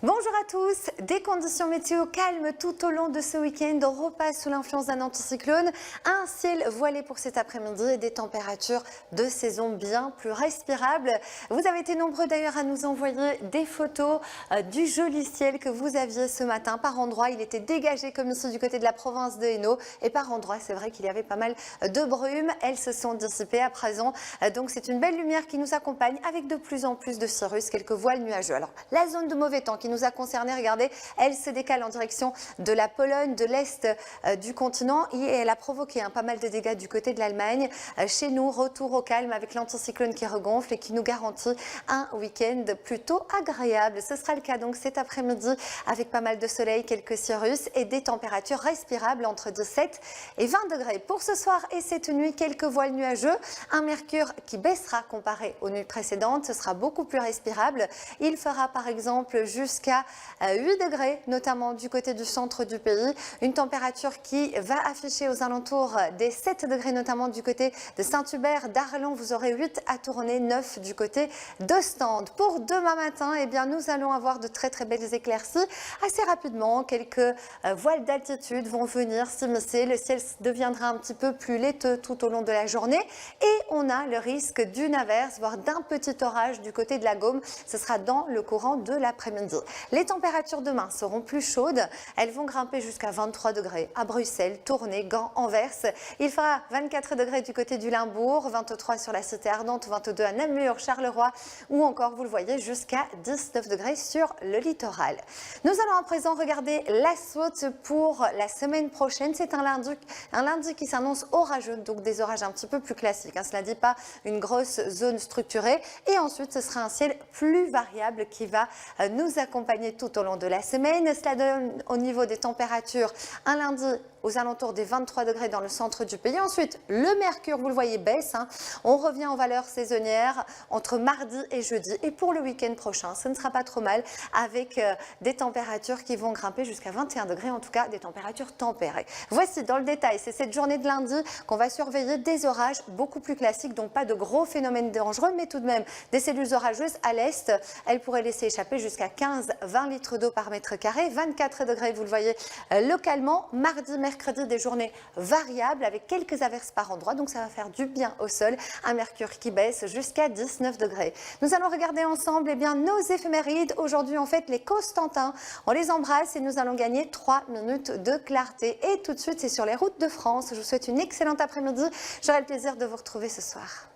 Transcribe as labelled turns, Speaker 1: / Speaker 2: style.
Speaker 1: Bonjour à tous, des conditions météo calmes tout au long de ce week-end. On repasse sous l'influence d'un anticyclone, un ciel voilé pour cet après-midi et des températures de saison bien plus respirables. Vous avez été nombreux d'ailleurs à nous envoyer des photos du joli ciel que vous aviez ce matin. Par endroits, il était dégagé comme ici du côté de la province de Hainaut et par endroits, c'est vrai qu'il y avait pas mal de brumes. Elles se sont dissipées à présent. Donc c'est une belle lumière qui nous accompagne avec de plus en plus de cirrus, quelques voiles nuageux. Alors la zone de mauvais temps qui nous a concernés, regardez, elle se décale en direction de la Pologne, de l'est du continent et elle a provoqué pas mal de dégâts du côté de l'Allemagne. Chez nous, retour au calme avec l'anticyclone qui regonfle et qui nous garantit un week-end plutôt agréable. Ce sera le cas donc cet après-midi avec pas mal de soleil, quelques cirrus et des températures respirables entre 17 et 20 degrés. Pour ce soir et cette nuit, quelques voiles nuageux, un mercure qui baissera comparé aux nuits précédentes, ce sera beaucoup plus respirable. Il fera par exemple jusqu'à 8 degrés, notamment du côté du centre du pays. Une température qui va afficher aux alentours des 7 degrés, notamment du côté de Saint-Hubert, d'Arlon. Vous aurez 8 à Tournai, 9 du côté d'Ostende. Pour demain matin, eh bien, nous allons avoir de très belles éclaircies. Assez rapidement, quelques voiles d'altitude vont venir s'immiscer. Le ciel deviendra un petit peu plus laiteux tout au long de la journée. Et on a le risque d'une averse, voire d'un petit orage du côté de la Gaume. Ce sera dans le courant de l'après-midi. Les températures demain seront plus chaudes. Elles vont grimper jusqu'à 23 degrés à Bruxelles, Tournai, Gand, Anvers. Il fera 24 degrés du côté du Limbourg, 23 sur la cité ardente, 22 à Namur, Charleroi ou encore, vous le voyez, jusqu'à 19 degrés sur le littoral. Nous allons à présent regarder la Saute pour la semaine prochaine. C'est un lundi qui s'annonce orageux, donc des orages un petit peu plus classiques. Cela ne dit pas une grosse zone structurée. Et ensuite, ce sera un ciel plus variable qui va nous accompagner tout au long de la semaine. Cela donne au niveau des températures un lundi aux alentours des 23 degrés dans le centre du pays. Ensuite, le mercure, vous le voyez, baisse. On revient aux valeurs saisonnières entre mardi et jeudi. Et pour le week-end prochain, ce ne sera pas trop mal avec des températures qui vont grimper jusqu'à 21 degrés, en tout cas des températures tempérées. Voici dans le détail, c'est cette journée de lundi qu'on va surveiller des orages beaucoup plus classiques, donc pas de gros phénomènes dangereux, mais tout de même des cellules orageuses à l'est. Elles pourraient laisser échapper jusqu'à 15-20 litres d'eau par mètre carré, 24 degrés, vous le voyez, localement. Mardi, mercredi, des journées variables avec quelques averses par endroit, donc ça va faire du bien au sol. Un mercure qui baisse jusqu'à 19 degrés. Nous allons regarder ensemble nos éphémérides. Aujourd'hui, on fête les Constantins. On les embrasse et nous allons gagner 3 minutes de clarté. Et tout de suite, c'est sur les routes de France. Je vous souhaite une excellente après-midi. J'aurai le plaisir de vous retrouver ce soir.